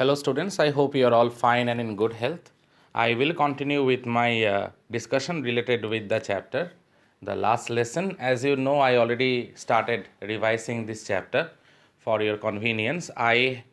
Hello students, I hope you are all fine and in good health. I will continue with my discussion related with the chapter. The last lesson, as you know, I already started revising this chapter for your convenience. I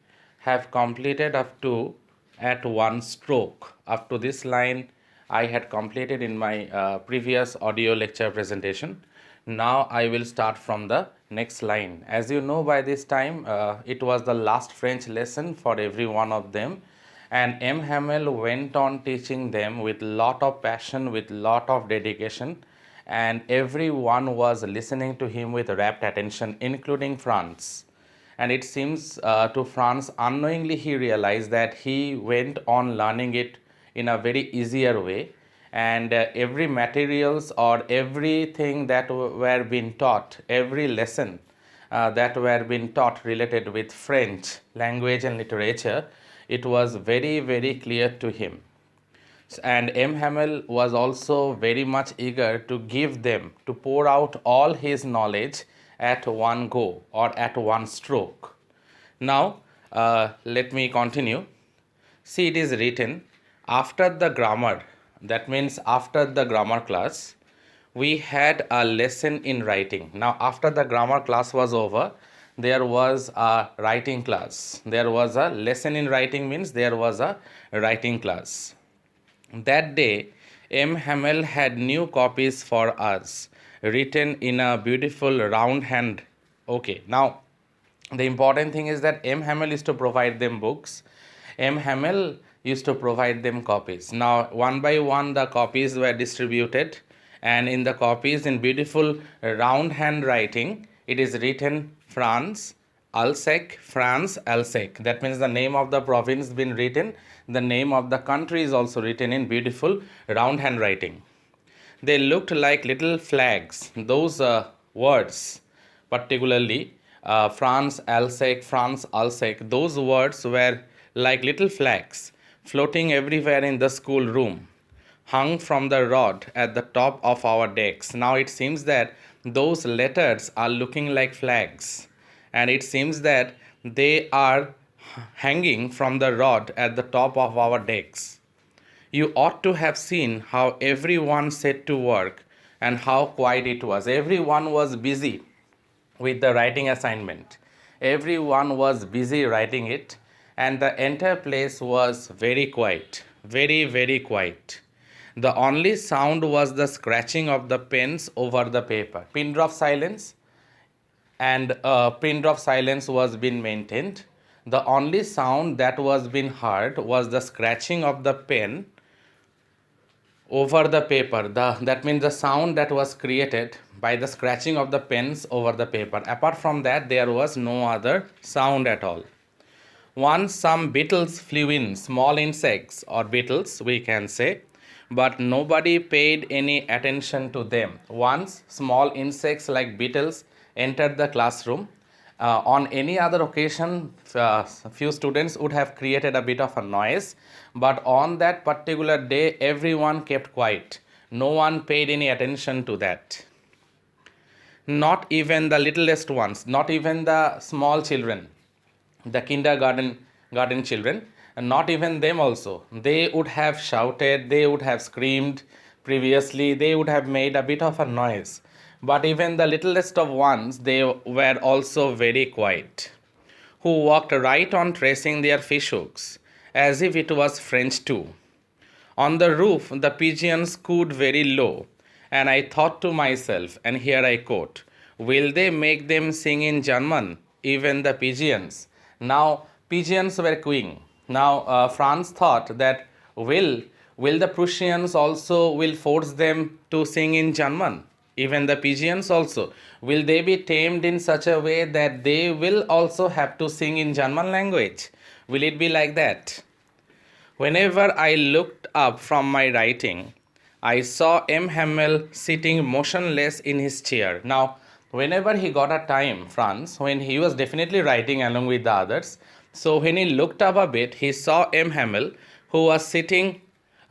have completed up to at one stroke. Up to this line, I had completed in my previous audio lecture presentation. Now I will start from the next line. As you know, by this time, it was the last French lesson for every one of them, and M. Hamel went on teaching them with lot of passion, with lot of dedication, and everyone was listening to him with rapt attention, including Franz. And it seems to Franz, unknowingly he realized that he went on learning it in a very easier way, and every materials or everything that were being taught, every lesson that were being taught related with French language and literature, it was very clear to him. And M. Hamel was also very much eager to give them, to pour out all his knowledge at one go or at one stroke. Now, let me continue. See, it is written after the grammar, that means after the grammar class, we had a lesson in writing. Now, after the grammar class was over, there was a writing class. There was a lesson in writing, means there was a writing class. That day, M. Hamel had new copies for us, written in a beautiful round hand. Okay, now the important thing is that M. Hamel used to provide them books. M. Hamel used to provide them copies. Now, one by one, the copies were distributed, and in the copies, in beautiful round handwriting, it is written France, Alsek, France, Alsek. That means the name of the province been written. The name of the country is also written in beautiful round handwriting. They looked like little flags. Those words, particularly France, Alsek, those words were like little flags floating everywhere in the schoolroom, hung from the rod at the top of our decks. Now it seems that those letters are looking like flags, and it seems that they are hanging from the rod at the top of our decks. You ought to have seen how everyone set to work and how quiet it was. Everyone was busy with the writing assignment. Everyone was busy writing it, and the entire place was very quiet, very quiet. The only sound was the scratching of the pens over the paper. Pin drop silence, and pin drop silence was being maintained. The only sound that was being heard was the scratching of the pen over the paper. That means the sound that was created by the scratching of the pens over the paper. Apart from that, there was no other sound at all. Once some beetles flew in, small insects or beetles we can say, but nobody paid any attention to them. Once small insects like beetles entered the classroom. On any other occasion, few students would have created a bit of a noise, but on that particular day, everyone kept quiet. No one paid any attention to that. Not even the littlest ones, not even the small children, the garden children, and not even them also. They would have shouted, they would have screamed previously, they would have made a bit of a noise. But even the littlest of ones, they were also very quiet, who walked right on tracing their fish hooks, as if it was French too. On the roof, the pigeons cooed very low, and I thought to myself, and here I quote, will they make them sing in German, even the pigeons? Now, pigeons were cooing. Now, Franz thought that will the Prussians also will force them to sing in German? Even the pigeons also. Will they be tamed in such a way that they will also have to sing in German language? Will it be like that? Whenever I looked up from my writing, I saw M. Hamel sitting motionless in his chair. Now, whenever he got a time, Franz, when he was definitely writing along with the others, so when he looked up a bit, he saw M. Hamel, who was sitting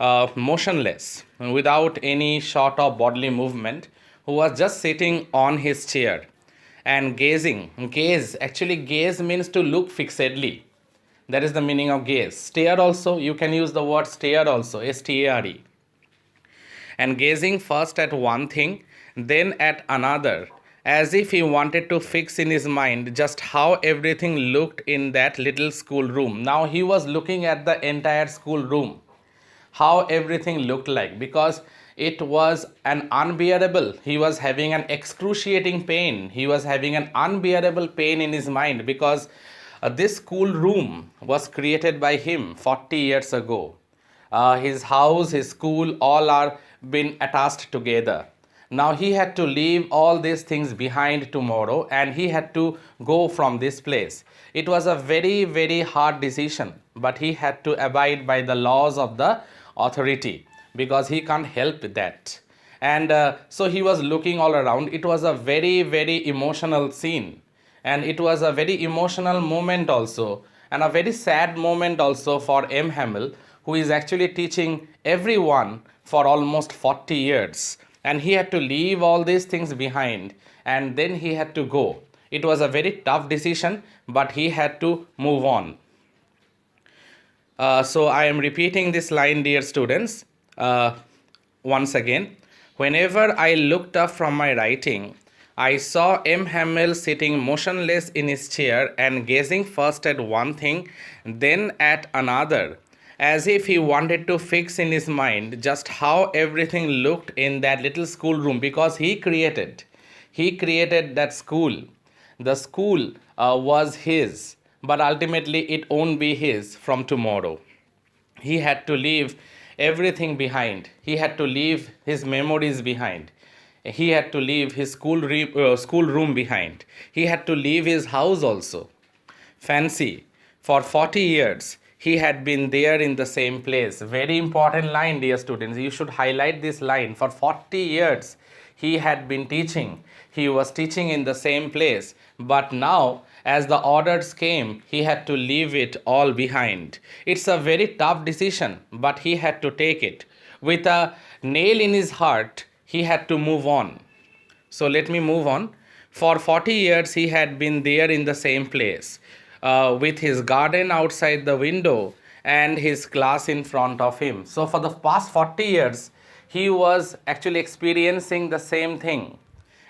motionless, without any sort of bodily movement, who was just sitting on his chair and gazing. Gaze, actually gaze means to look fixedly. That is the meaning of gaze. Stare also, you can use the word stare also, S-T-A-R-E. And gazing first at one thing, then at another, as if he wanted to fix in his mind just how everything looked in that little schoolroom. Now he was looking at the entire schoolroom, how everything looked like, because it was an unbearable, he was having an excruciating pain, he was having an unbearable pain in his mind, because this schoolroom was created by him 40 years ago. His house, his school, all are been attached together. Now he had to leave all these things behind tomorrow, and he had to go from this place. It was a very, very hard decision, but he had to abide by the laws of the authority, because he can't help that. And so he was looking all around. It was a very, very emotional scene, and it was a very emotional moment also, and a very sad moment also for M. Hamel, who is actually teaching everyone for almost 40 years. And he had to leave all these things behind, and then he had to go. It was a very tough decision, but he had to move on. So I am repeating this line, dear students, once again. Whenever I looked up from my writing, I saw M. Hamel sitting motionless in his chair and gazing first at one thing, then at another, as if he wanted to fix in his mind just how everything looked in that little schoolroom, because he created that school. The school was his, but ultimately it won't be his from tomorrow. He had to leave everything behind. He had to leave his memories behind. He had to leave his schoolroom behind. He had to leave his house also. Fancy, for 40 years, he had been there in the same place. Very important line, dear students. You should highlight this line. For 40 years, he had been teaching. He was teaching in the same place. But now, as the orders came, he had to leave it all behind. It's a very tough decision, but he had to take it. With a nail in his heart, he had to move on. So let me move on. For 40 years, he had been there in the same place, with his garden outside the window and his class in front of him. So for the past 40 years, he was actually experiencing the same thing.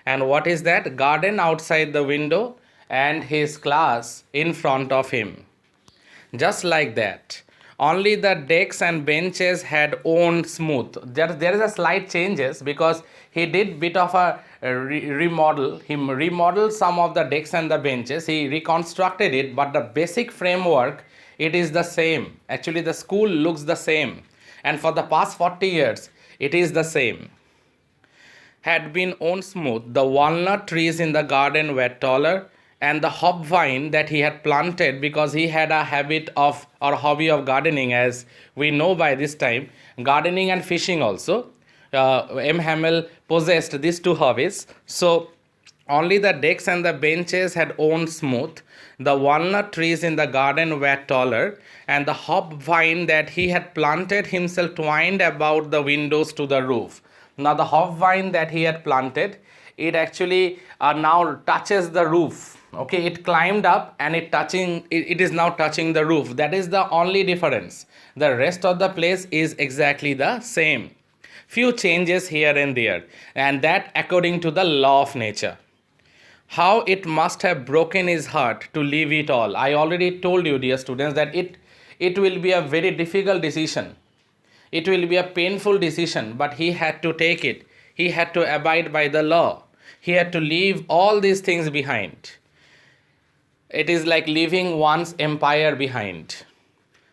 And what is that? Garden outside the window and his class in front of him. Just like that. Only the desks and benches had worn smooth. There is a slight changes, because he did bit of a remodel. He remodeled some of the desks and the benches. He reconstructed it, but the basic framework, it is the same. Actually, the school looks the same. And for the past 40 years, it is the same. Had been worn smooth. The walnut trees in the garden were taller, and the hop vine that he had planted, because he had a habit of or hobby of gardening, as we know by this time, gardening and fishing also. M. Hamel possessed these two hobbies. So only the desks and the benches had worn smooth. The walnut trees in the garden were taller, and the hop vine that he had planted himself twined about the windows to the roof. Now the hop vine that he had planted, it actually now touches the roof. Okay, it climbed up and it is now touching the roof. That is the only difference. The rest of the place is exactly the same. Few changes here and there, and that according to the law of nature. How it must have broken his heart to leave it all. I already told you, dear students, that it will be a very difficult decision. It will be a painful decision, but he had to take it. He had to abide by the law. He had to leave all these things behind. It is like leaving one's empire behind.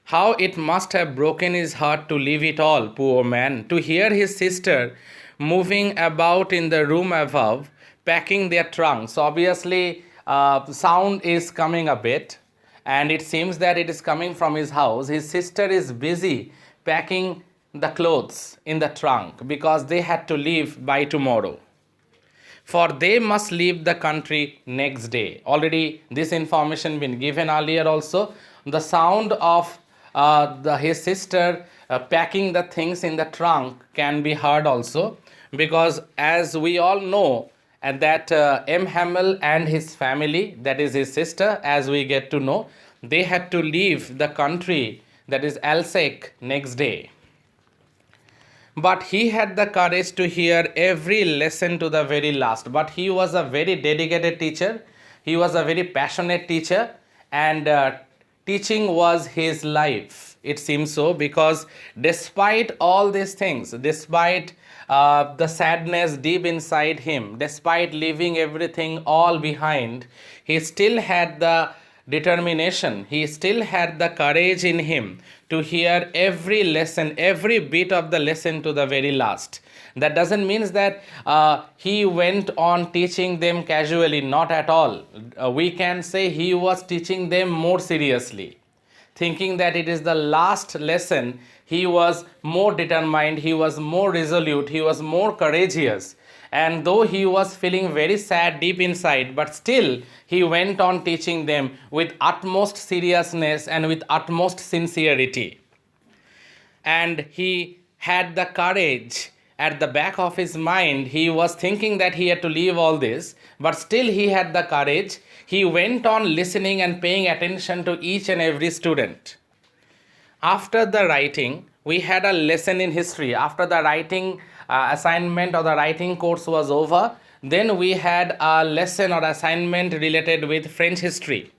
How it must have broken his heart to leave it all, poor man, to hear his sister moving about in the room above, packing their trunks. Obviously, sound is coming a bit, and it seems that it is coming from his house. His sister is busy packing the clothes in the trunk, because they had to leave by tomorrow. For they must leave the country next day. Already this information been given earlier also. The sound of his sister packing the things in the trunk can be heard also, because as we all know, and that M. Hamel and his family, that is his sister, as we get to know, they had to leave the country, that is Alsace, next day. But he had the courage to hear every lesson to the very last. But he was a very dedicated teacher. He was a very passionate teacher, and teaching was his life. It seems so, because despite all these things, despite the sadness deep inside him, despite leaving everything all behind, he still had the determination, he still had the courage in him to hear every lesson, every bit of the lesson to the very last. That doesn't mean that he went on teaching them casually, not at all. We can say he was teaching them more seriously. Thinking that it is the last lesson, he was more determined, he was more resolute, he was more courageous. And though he was feeling very sad deep inside, but still he went on teaching them with utmost seriousness and with utmost sincerity. And he had the courage at the back of his mind. He was thinking that he had to leave all this, but still he had the courage. He went on listening and paying attention to each and every student. After the writing, we had a lesson in history. After the writing assignment or the writing course was over, then we had a lesson or assignment related with French history.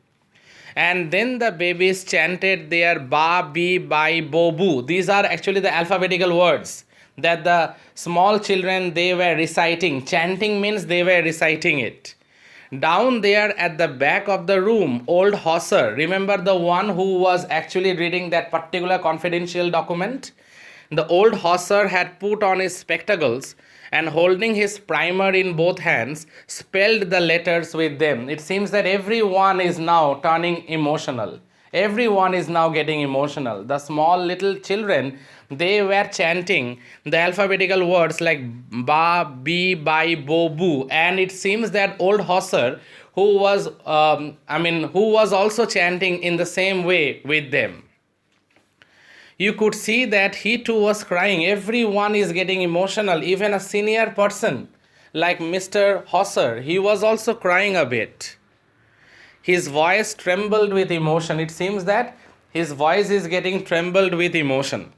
And then the babies chanted their ba, bi, bai, bo, bu. These are actually the alphabetical words that the small children, they were reciting. Chanting means they were reciting it. Down there at the back of the room, old Hauser, remember the one who was actually reading that particular confidential document? The old Hauser had put on his spectacles and, holding his primer in both hands, spelled the letters with them. It seems that everyone is now turning emotional. Everyone is now getting emotional. The small little children, they were chanting the alphabetical words like ba, bi, bai, bo, bu. And it seems that old Hauser, who was also chanting in the same way with them. You could see that he too was crying. Everyone is getting emotional. Even a senior person like Mr. Hauser, he was also crying a bit. His voice trembled with emotion. It seems that his voice is getting trembled with emotion.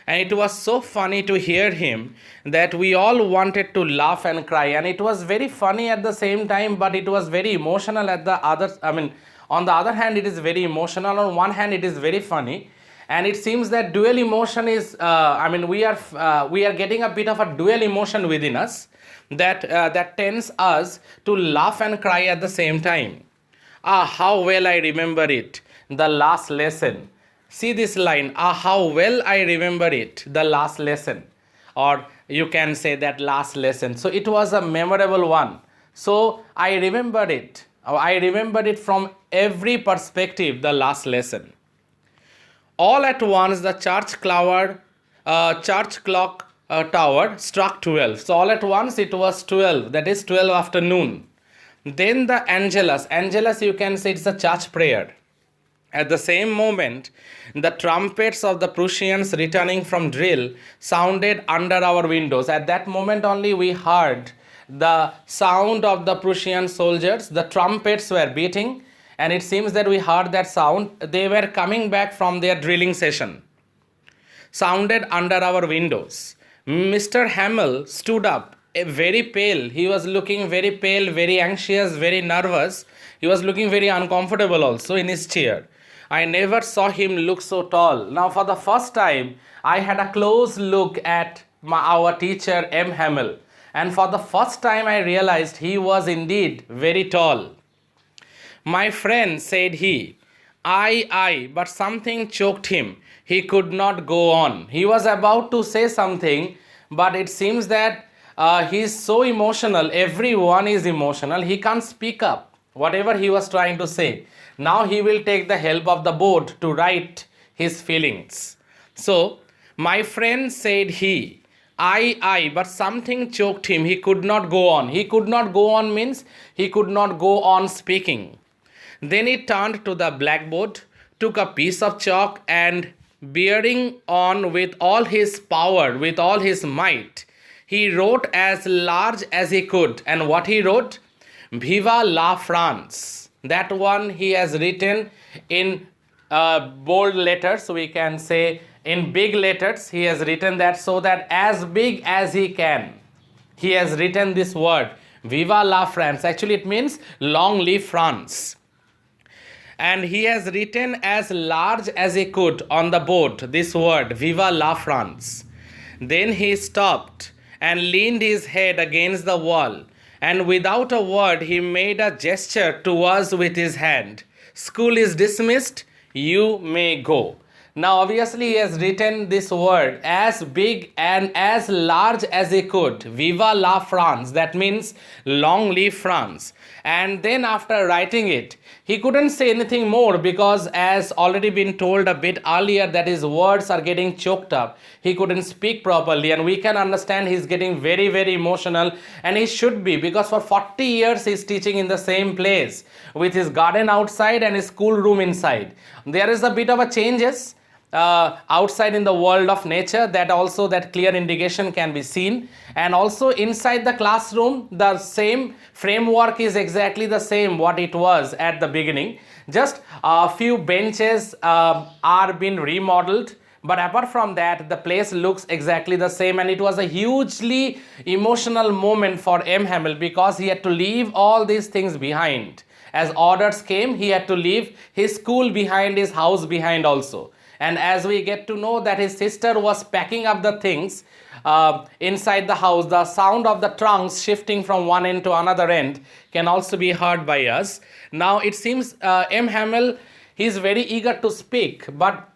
And it was so funny to hear him that we all wanted to laugh and cry. And it was very funny at the same time, but it was very emotional at the other. On the other hand, it is very emotional. On one hand, it is very funny. And it seems that dual emotion is, we are getting a bit of a dual emotion within us that tends us to laugh and cry at the same time. How well I remember it, the last lesson. See this line, how well I remember it, the last lesson. Or you can say that last lesson. So it was a memorable one. So I remembered it. I remembered it from every perspective, the last lesson. All at once, the church clock tower struck 12. So all at once it was 12, that is 12 afternoon. Then the Angelus, you can say it's a church prayer. At the same moment, the trumpets of the Prussians returning from drill sounded under our windows. At that moment only we heard the sound of the Prussian soldiers. The trumpets were beating, and it seems that we heard that sound. They were coming back from their drilling session. Sounded under our windows. Mr. Hamel stood up, very pale. He was looking very pale, very anxious, very nervous. He was looking very uncomfortable also in his chair. I never saw him look so tall. Now for the first time, I had a close look at our teacher M. Hamel. And for the first time, I realized he was indeed very tall. My friend, said he, but something choked him. He could not go on. He was about to say something, but it seems that he is so emotional. Everyone is emotional. He can't speak up whatever he was trying to say. Now he will take the help of the board to write his feelings. So, my friend, said he, but something choked him. He could not go on. He could not go on means he could not go on speaking. Then he turned to the blackboard, took a piece of chalk, and bearing on with all his power, with all his might, he wrote as large as he could. And what he wrote? Viva la France. That one he has written in bold letters, we can say in big letters. He has written that so that as big as he can, he has written this word, Viva la France. Actually, it means long live France. And he has written as large as he could on the board this word, Viva la France. Then he stopped and leaned his head against the wall, and without a word he made a gesture to us with his hand. School is dismissed, you may go. Now, obviously, he has written this word as big and as large as he could. Viva la France. That means long live France. And then after writing it, he couldn't say anything more because, as already been told a bit earlier, that his words are getting choked up. He couldn't speak properly, and we can understand he's getting very, very emotional, and he should be, because for 40 years he's teaching in the same place with his garden outside and his schoolroom inside. There is a bit of a changes outside in the world of nature, that clear indication can be seen, and also inside the classroom the same framework is exactly the same what it was at the beginning. Just a few benches are being remodeled, but apart from that the place looks exactly the same. And it was a hugely emotional moment for M. Hamel, because he had to leave all these things behind. As orders came, he had to leave his school behind, his house behind also. And as we get to know that his sister was packing up the things inside the house, the sound of the trunks shifting from one end to another end can also be heard by us. Now it seems M. Hamel, he is very eager to speak, but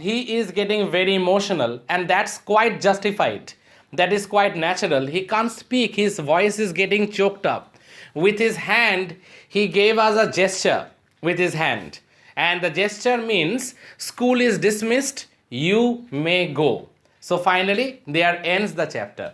he is getting very emotional, and that's quite justified. That is quite natural. He can't speak, his voice is getting choked up. With his hand, he gave us a gesture with his hand. And the gesture means school is dismissed, you may go. So finally, there ends the chapter.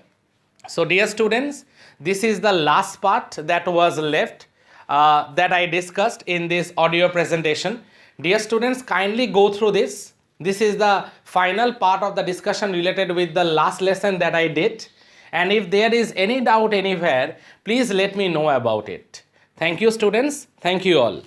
So dear students, this is the last part that was left that I discussed in this audio presentation. Dear students, kindly go through this. This is the final part of the discussion related with the last lesson that I did. And if there is any doubt anywhere, please let me know about it. Thank you, students. Thank you all.